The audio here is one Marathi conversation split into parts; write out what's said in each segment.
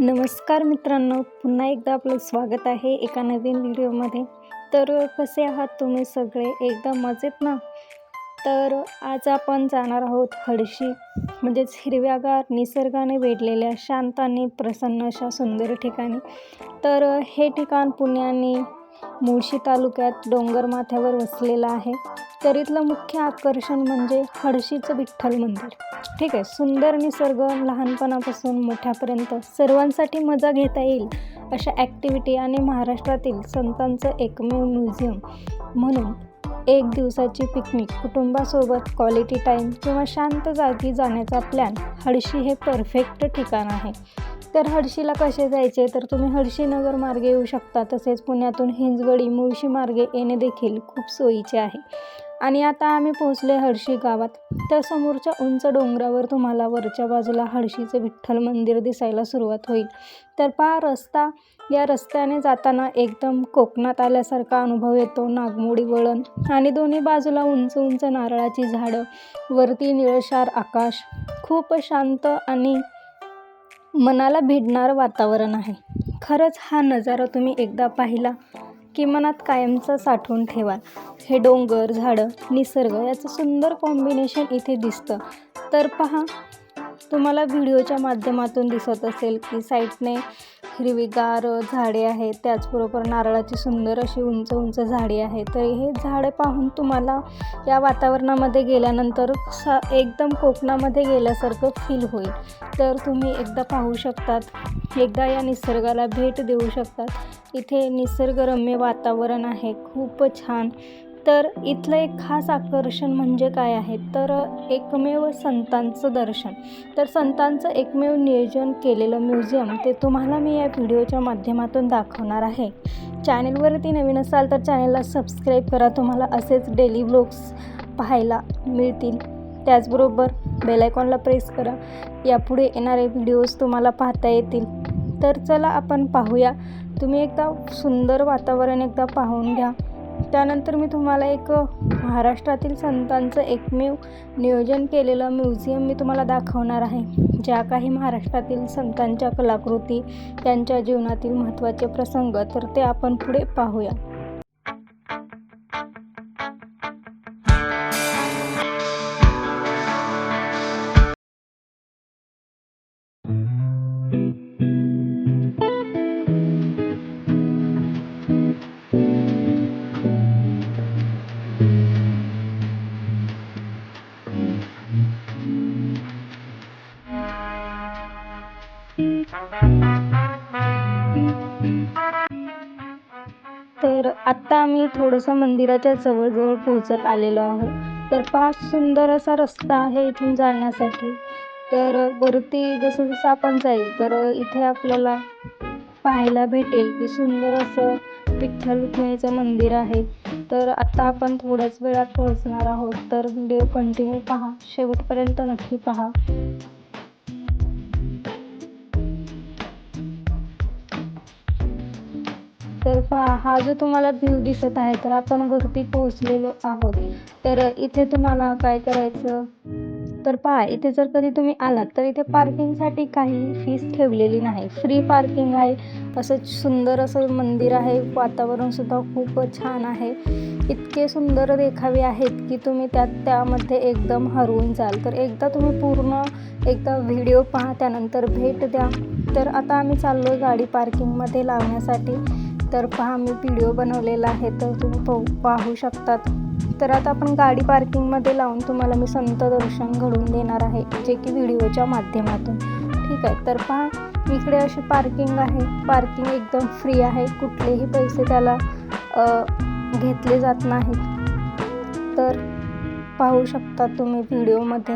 नमस्कार मित्रांनो, पुन्हा एकदा आपलं स्वागत आहे एका नवीन व्हिडिओमध्ये. तर कसे आहात तुम्ही सगळे? एकदम मजेत ना? तर आज आपण जाणार आहोत हडशी, म्हणजेच हिरव्यागार निसर्गाने वेढलेल्या शांत आणि प्रसन्न अशा सुंदर ठिकाणी. तर हे ठिकाण पुणे मुळशी तालुक्यात डोंगरमाथ्यावर वसलेलं आहे. तर इथलं मुख्य आकर्षण म्हणजे हडशीचं विठ्ठल मंदिर. ठीक आहे, सुंदर निसर्ग, लहानपणापासून मोठ्यापर्यंत सर्वांसाठी मजा घेता येईल अशा ॲक्टिव्हिटी आणि महाराष्ट्रातील संतांचं एकमेव म्युझियम म्हणून एक दिवसाची पिकनिक, कुटुंबासोबत क्वालिटी टाईम किंवा शांत जागी जाण्याचा प्लॅन, हडशी हे परफेक्ट ठिकाण आहे. तर हडशीला कसे जायचे? तर तुम्ही हडशी नगर मार्गे येऊ शकता. तसेच पुण्यातून हिंजवडी मुळशी मार्गे येणे देखील खूप सोयीचे आहे. आणि आता आम्ही पोहोचले हडशी गावात. तर समोरच्या उंच डोंगरावर तुम्हाला वरच्या बाजूला हडशीचं विठ्ठल मंदिर दिसायला सुरुवात होईल. तर पहा रस्ता, या रस्त्याने जाताना एकदम कोकणात आल्यासारखा अनुभव येतो. नागमोडी वळण आणि दोन्ही बाजूला उंच उंच नारळाची झाडं, वरती निळशार आकाश, खूप शांत आणि मनाला भिडणारं वातावरण आहे. खरंच हा नजारा तुम्ही एकदा पाहिला की मनात कायमचं साठवून ठेवाल. हे डोंगर, झाडं, निसर्ग याचं सुंदर कॉम्बिनेशन इथे दिसतं. तर पहा, तुम्हाला व्हिडिओच्या माध्यमातून दिसत असेल की साईडने हिरवीगार झाडे आहेत, त्याचबरोबर नारळाची सुंदर अशी उंच उंच झाडे आहेत. तर हे झाडं पाहून तुम्हाला या वातावरणामध्ये गेल्यानंतर एकदम कोकणामध्ये गेल्यासारखं फील होईल. तर तुम्ही एकदा पाहू शकतात, एकदा या निसर्गाला भेट देऊ शकतात. इथे निसर्गरम्य वातावरण आहे, खूप छान. तर इथलं एक खास आकर्षण म्हणजे काय आहे? तर एकमेव संतांचं दर्शन. तर संतांचं एकमेव नियोजन केलेलं म्युझियम ते तुम्हाला मी या व्हिडिओच्या माध्यमातून दाखवणार आहे. चॅनलवरती नवीन असाल तर चॅनलला सबस्क्राईब करा, तुम्हाला असेच डेली व्लॉग्स पाहायला मिळतील. त्याचबरोबर बेल आयकॉनला प्रेस करा, यापुढे येणारे व्हिडिओज तुम्हाला पाहता येतील. तर चला आपण पाहूया. तुम्ही एकदा सुंदर वातावरण एकदा पाहून घ्या. त्यानंतर मी तुम्हाला एक महाराष्ट्रातील संतांचं एकमेव नियोजन केलेलं म्युझियम मी तुम्हाला दाखवणार आहे. ज्या काही महाराष्ट्रातील संतांच्या कलाकृती, त्यांच्या जीवनातील महत्त्वाचे प्रसंग, तर ते आपण पुढे पाहूया. तर आत्ता आम्ही थोडंसं मंदिराच्या जवळजवळ पोहोचत आलेलो आहोत. तर पहा, सुंदर असा रस्ता आहे इथून जाण्यासाठी. तर वरती जसं जसं आपण जाईल तर इथे आपल्याला पाहायला भेटेल की सुंदर असं विठ्ठल रुक्मिणीचं मंदिर आहे. तर आता आपण थोड्याच वेळात पोहोचणार आहोत. तर व्हिडिओ कंटिन्यू पहा, शेवटपर्यंत नक्की पहा. तर पहा, हा जो तुम्हाला व्ह्यू दिसत आहे, तर आपण वरती पोहोचलेलो आहोत. तर इथे तुम्हाला काय करायचं? तर पहा, इथे जर कधी तुम्ही आलात तर इथे पार्किंगसाठी काही फीस ठेवलेली नाही, फ्री पार्किंग आहे. असं सुंदर असं मंदिर आहे, वातावरणसुद्धा खूप छान आहे. इतके सुंदर देखावे आहेत की तुम्ही त्यामध्ये एकदम हरवून जाल. तर एकदा तुम्ही पूर्ण एकदा व्हिडिओ पहा, त्यानंतर भेट द्या. तर आता आम्ही चाललो आहे गाडी पार्किंगमध्ये लावण्यासाठी. तर पहा, मी व्हिडिओ बनवलेला आहे, तर तुम्ही पाहू शकतात. तर आता आपण गाडी पार्किंगमध्ये लावून तुम्हाला मी संत दर्शन घडवून देणार आहे, जे की व्हिडिओच्या माध्यमातून. ठीक आहे, तर पहा, इकडे अशी पार्किंग आहे. पार्किंग एकदम फ्री आहे, कुठलेही पैसे त्याला घेतले जात नाहीत. तर पाहू शकता तुम्ही व्हिडिओमध्ये.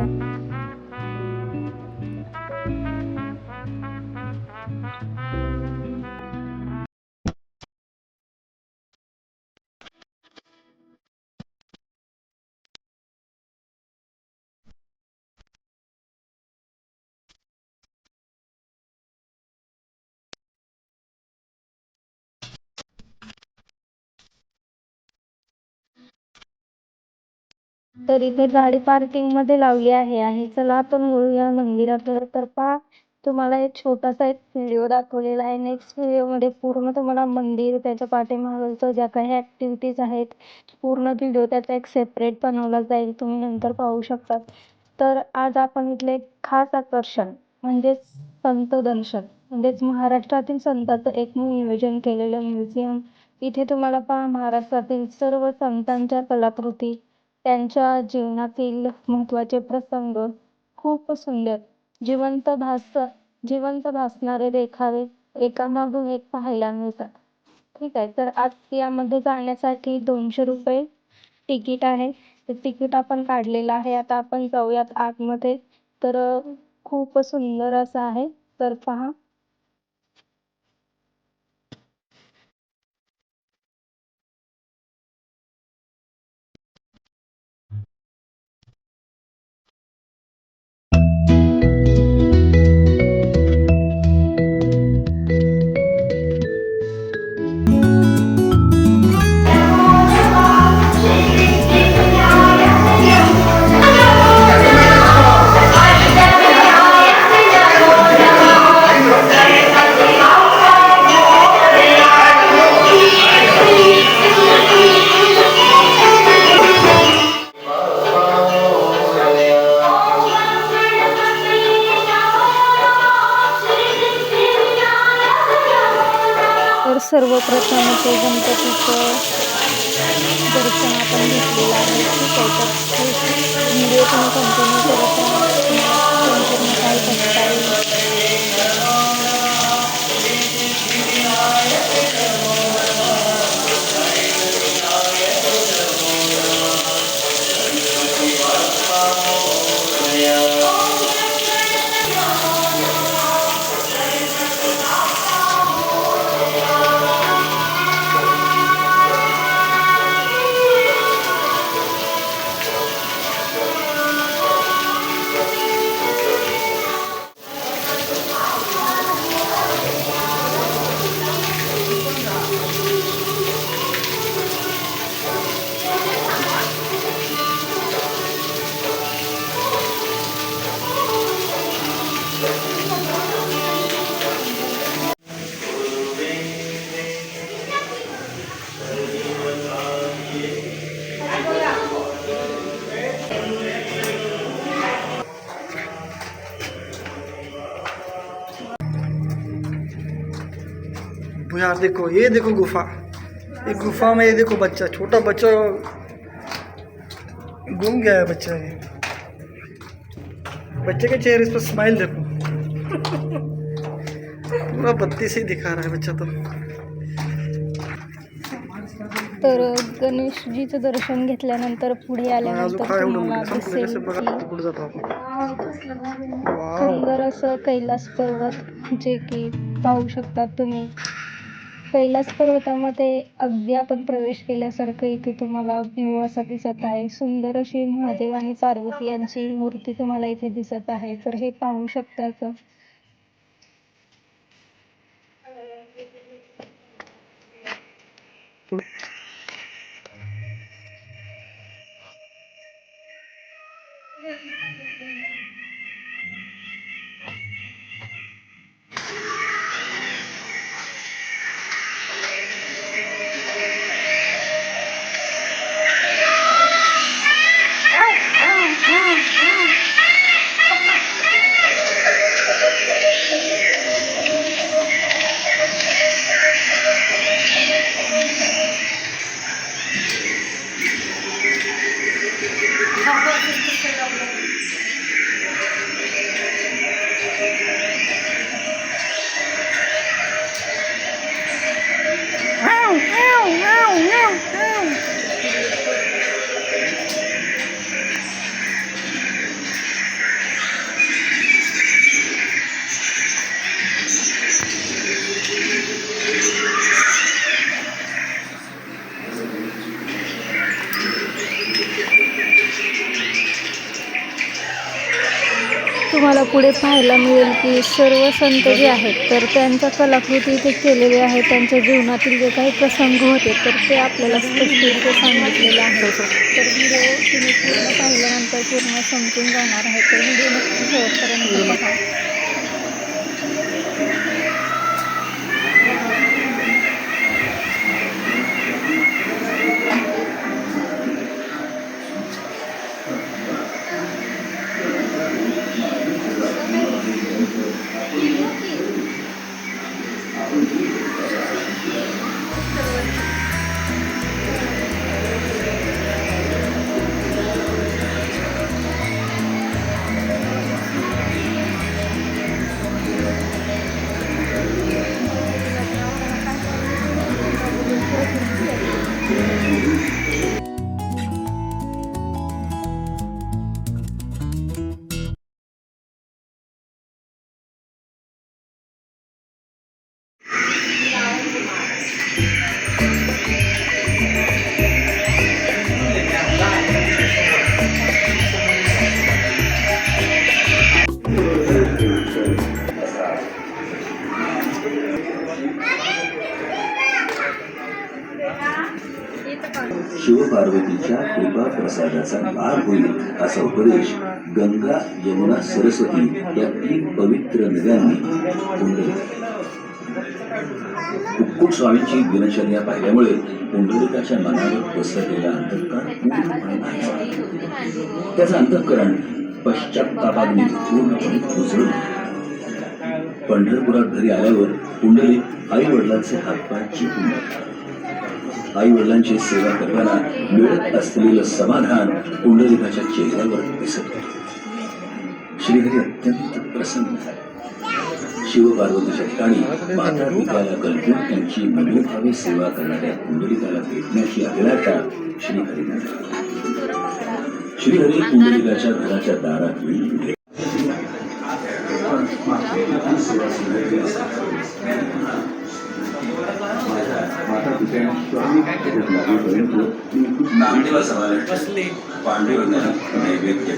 तर इथे गाडी पार्किंगमध्ये लावली आहे आणि चला आपण वळूया मंदिराकडे. तर पहा, तुम्हाला एक छोटासा एक व्हिडिओ दाखवलेला आहे. नेक्स्ट व्हिडिओमध्ये पूर्ण तुम्हाला मंदिर, त्याच्या पाठीमागचं ज्या काही ॲक्टिव्हिटीज आहेत, पूर्ण व्हिडिओ त्याचा एक सेपरेट बनवला जाईल. तुम्ही नंतर पाहू शकता. तर आज आपण इथले एक खास आकर्षण म्हणजेच संत दर्शन म्हणजेच महाराष्ट्रातील संतांचं एक नियोजन केलेलं म्युझियम. इथे तुम्हाला पहा महाराष्ट्रातील सर्व संतांच्या कलाकृती, त्यांच्या जीवनातील महत्त्वाचे प्रसंग खूप सुंदर जिवंत भासणारे देखावे एकामागून एक पाहायला मिळतात. ठीक आहे. तर आज यामध्ये जाण्यासाठी ₹200 तिकीट आहे. ते तिकीट आपण काढलेलं आहे. आता आपण जाऊयात आतमध्ये. तर खूप सुंदर असं आहे. तर पहा. तर सर्वप्रथम ते गणपतीचं दर्शन आपण घेतलेलं आहे. ठीक आहे. तर व्हिडिओ तुम्ही कंटिन्यू करत राहा. संपूर्ण काही बघता येईल. यार देखो, ये देखो गुफा। ये गुफा में ये देखो बच्चा, छोटा बच्चा गुम गया है। बच्चा ये बच्चे के चेहरे पर स्माइल देखो। पूरा बत्ती से ही दिखा रहा है बच्चा तो। तर गणेशजीचं दर्शन घेतल्यानंतर पुढे आल्यानंतर तुम्हाला दिसेल सुंदर असं कैलास पर्वत, जे की पाहू शकता तुम्ही. कैलास पर्वतामध्ये अगदी आपण प्रवेश केल्यासारखं इथे तुम्हाला व्ह्यू असा दिसत आहे. सुंदर अशी महादेव आणि पार्वती यांची मूर्ती तुम्हाला इथे दिसत आहे. तर हे पाहू शकता. तुम्हाला पुढे पाहायला मिळेल की सर्व संत जे आहेत तर त्यांच्या कलाकृती इथे केलेल्या आहेत. त्यांच्या जीवनातील जे काही प्रसंग होते तर ते आपल्याला स्पष्टरित्या सांगितलेले आहेत. तर व्हिडिओ तुम्ही पूर्ण पाहिल्यानंतर पूर्ण समजून जाणार आहे. तर व्हिडिओ नक्की शेवटपर्यंत पहा. शिवपार्वतीच्या कृपा प्रसादाचा लाभ होईल असा उपदेश गंगा यमुना सरस्वती या 3 पवित्र नद्यांनी पुंडलिक. कुक्कुट स्वामींची दिनचर्या पाहिल्यामुळे पुंडलिकाच्या मनावर पसरलेला अंधकार पूर्णपणे नाहीसा झाला. त्याचं अंतःकरण पश्चात्तापाग्नी पूर्णपणे उजळून पंढरपुरात घरी आल्यावर पुंडलिक आई वडिलांचे हातपाय चिपून टाकला. आई वडिलांची सेवा करताना मिळत असलेलं समाधान पुंडलिकाच्या चेहऱ्यावर दिसत होतं. श्रीहरी अत्यंत प्रसन्न झाले. शिवपार्वतीच्या ठिकाणी माता पित्याला कल्पून त्यांची मनोभावे सेवा करणाऱ्या पुंडलिकाला भेटण्याची अभिलाषा श्रीहरीने झाली. श्रीहरी पुंडलिकाच्या घराच्या दारात येऊन माता नामदेवा समावेश पांडुरंगाला नैवेद्य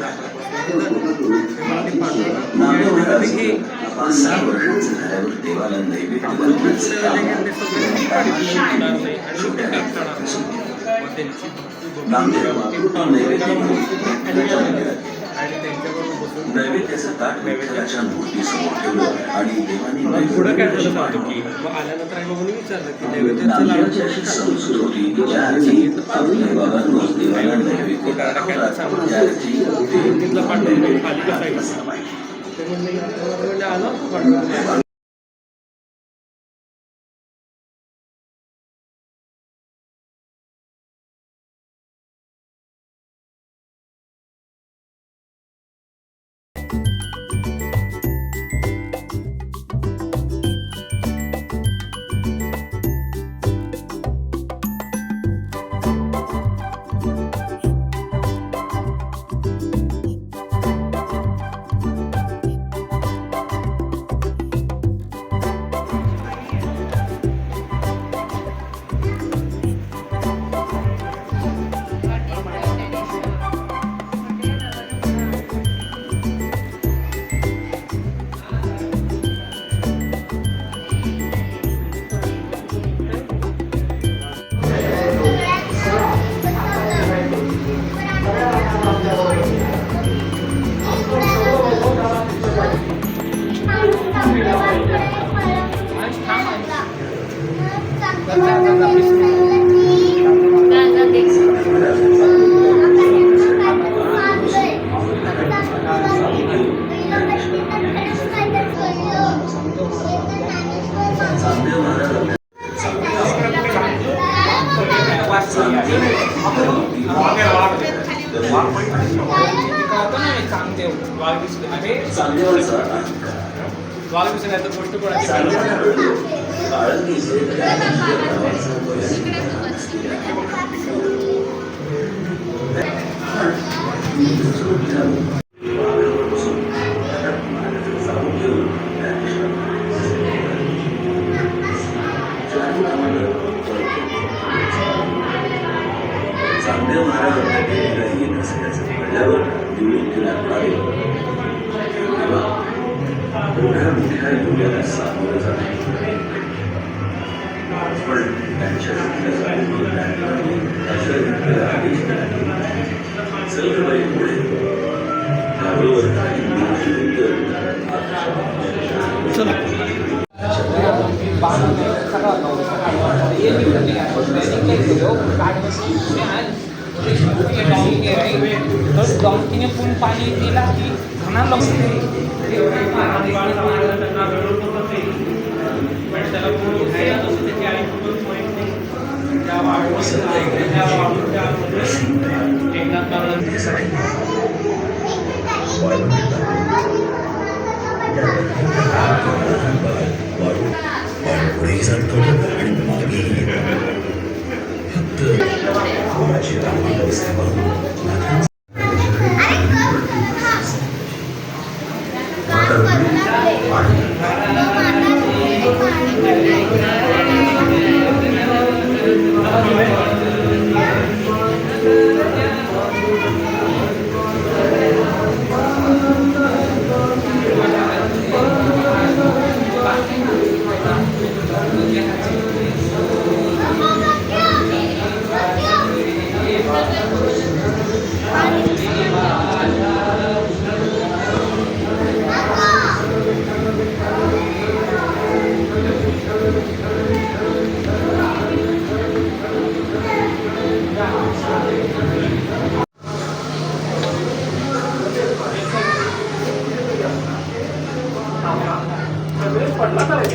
नामदेव महाराज 5-6 वर्षांचं झाल्यावर देवाला नैवेद्य नामदेव नैवेद्य नैवेद्याचं ताट विठ्ठलाच्या मूर्तीसमोर ठेवलं आणि देवाने नामदेवाची अशी संस्कृती होती की ज्या अर्थी आपल्या बाबांवर देवाला नैवेद्य दाखवतात त्या अर्थी नैवेद्य असला पाहिजे. चांगदेव महाराजांना देवीला येत असल्याचं कळल्यावर दिवळीला आले. तेव्हा एवढ्या मोठ्या योगाला सामोरं जाणे पण त्यांच्या आदेश पुढे त्याबरोबर डॉंकीने पूर्ण पाणी दिला की घाना पुढे जातो आणि मागे फक्त कोणाची रांगोळी अवस्था पाहून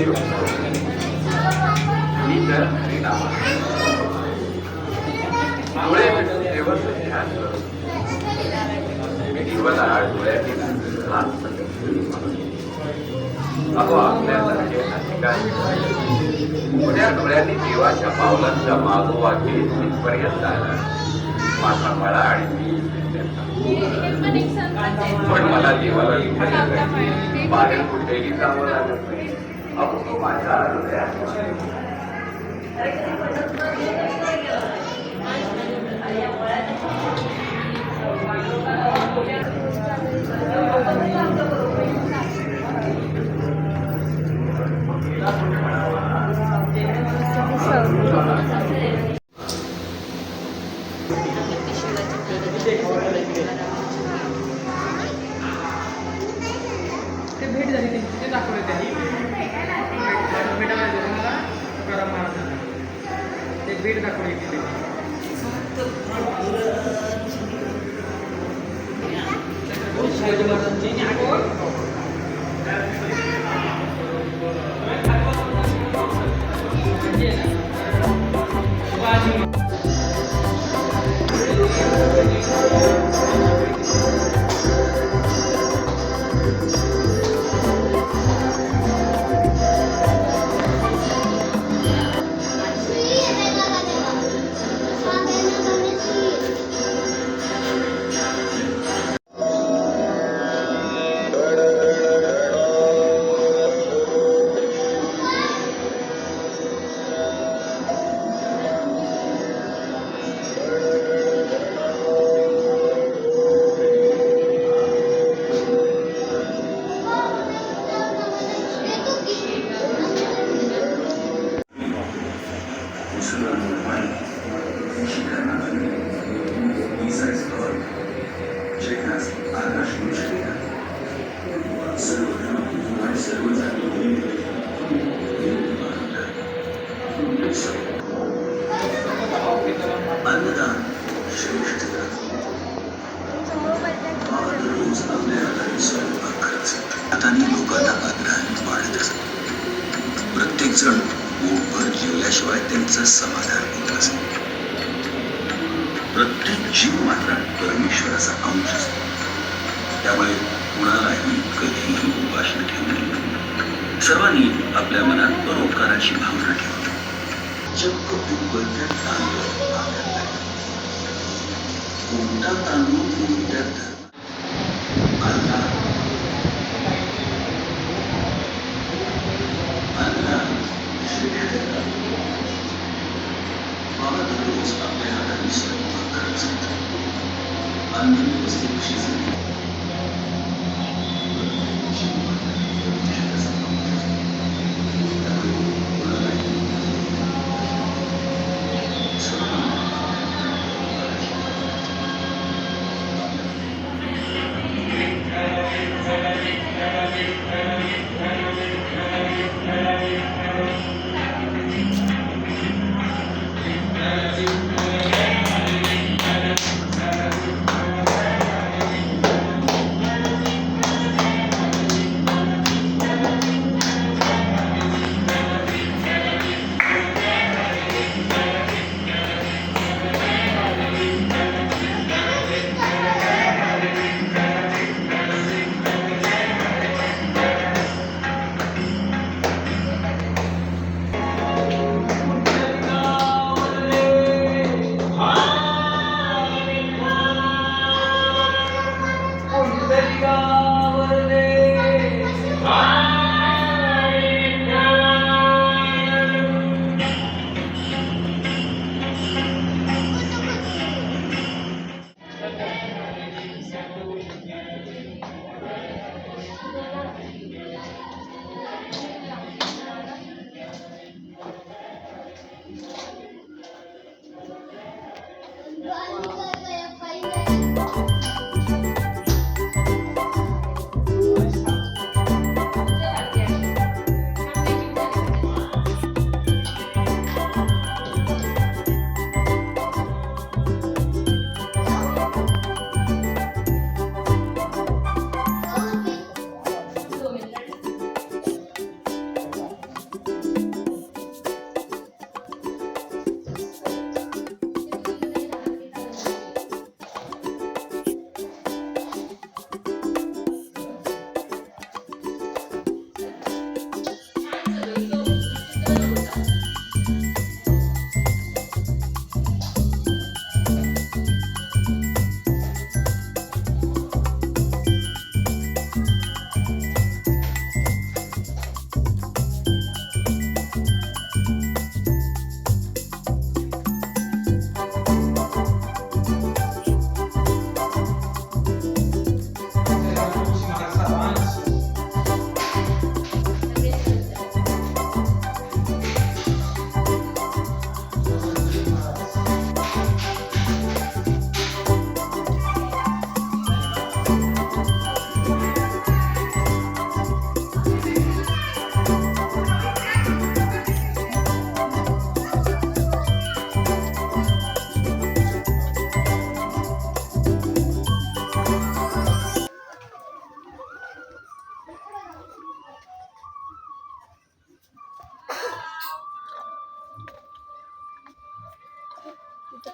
ही तर हरिनामा. डोळे मिटून देवाचं ध्यान करून मी जीवाला डोळ्यातील हात अहो आपल्यासारखे अधिकारी उद्या डोळ्यांनी देवाच्या पावलांचा मागोवा घेत तिथपर्यंत आला. माझा मळा आणि मी पण मला देवाला लिहायला बाहेर कुठेही जावं लागत नाही. अहो तो माझ्या हृदयात ते भेट झाली त्यांची ते दाखवले त्यांनी भेटायला गेले मला तुकाराम महाराजांना ते भेट दाखवली तिथे शिवाजी महाराजांची आठवण अन्नदान श्रेष्ठ दान. रोज आपल्या हाताने स्वयंपाक करायचा. हाताने लोकांना आदराने वाढत असत. प्रत्येक जण पोटभर जेवल्याशिवाय त्यांचं समाधान होत असत. प्रत्येक जीव मात्र परमेश्वराचा अंश असतो. त्यामुळे कुणालाही कधीही उपाशी ठेवू नये. सर्वांनी आपल्या मनात परोपकाराची भावना ठेवावी. चक्क उकळत्या तांदूळ पाण्यात टाकावे. कोणता तांदूळ कोणत्या अन्नात श्रेष्ठ दान. बाबा दररोज आपल्या हाताने स्वयंपाक करत असत. अन्न व्यवस्थित शिजत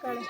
काढा.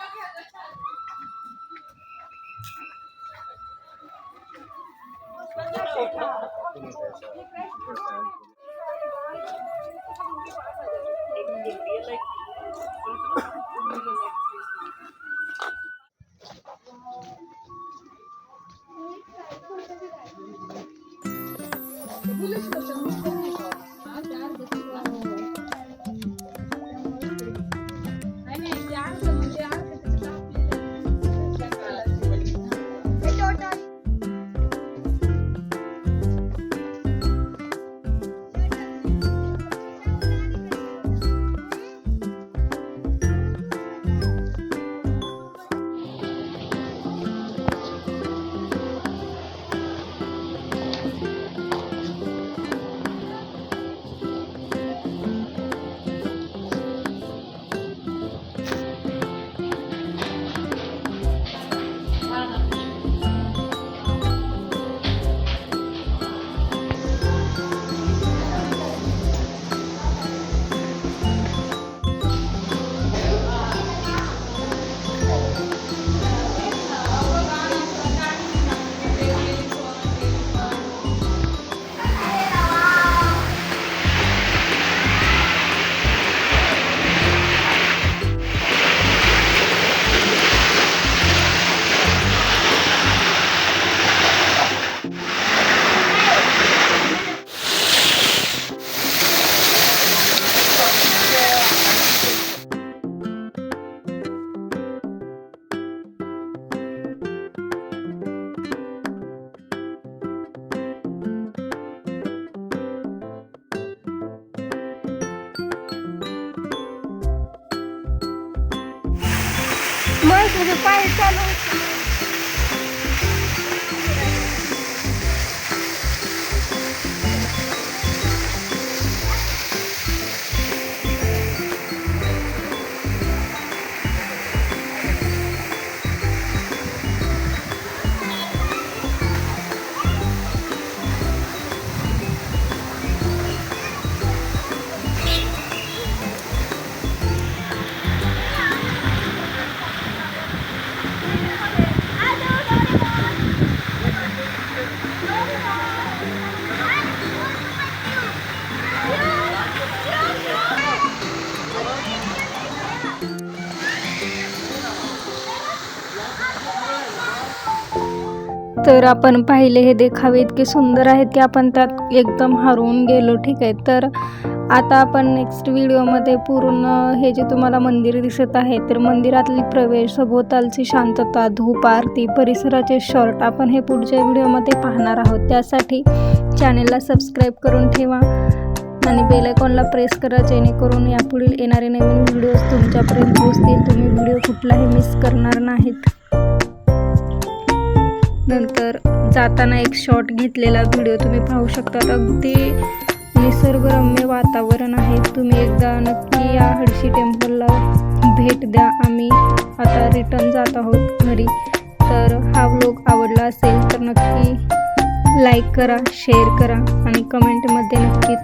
मग तुझे पाय चालू. तर आपण पाहिले हे देखावे इतके सुंदर आहेत की आपण त्यात एकदम हरवून गेलो. ठीक आहे, तर आता आपण नेक्स्ट व्हिडिओमध्ये पूर्ण हे जे तुम्हाला मंदिर दिसत आहे तर मंदिरातली प्रवेश, सभोवतालची शांतता, धूप आरती, परिसराचे शॉर्ट आपण हे पुढच्या व्हिडिओमध्ये पाहणार आहोत. त्यासाठी चॅनेलला सबस्क्राईब करून ठेवा आणि बेल आयकॉनला प्रेस करा जेणेकरून यापुढील येणारे नवीन व्हिडिओज तुमच्यापर्यंत पोहोचतील. तुम्ही व्हिडिओ कुठलाही मिस करणार नाहीत. नंतर जाताना एक शॉट घेतलेला व्हिडिओ तुम्ही पाहू शकता. अगदी निसर्गरम्य वातावरण आहे. तुम्ही एकदा नक्की या हडशी टेम्पलला भेट द्या. आम्ही आता रिटर्न जात आहोत घरी. तर हा व्लॉग आवडला असेल तर नक्की लाईक करा, शेअर करा आणि कमेंटमध्ये नक्की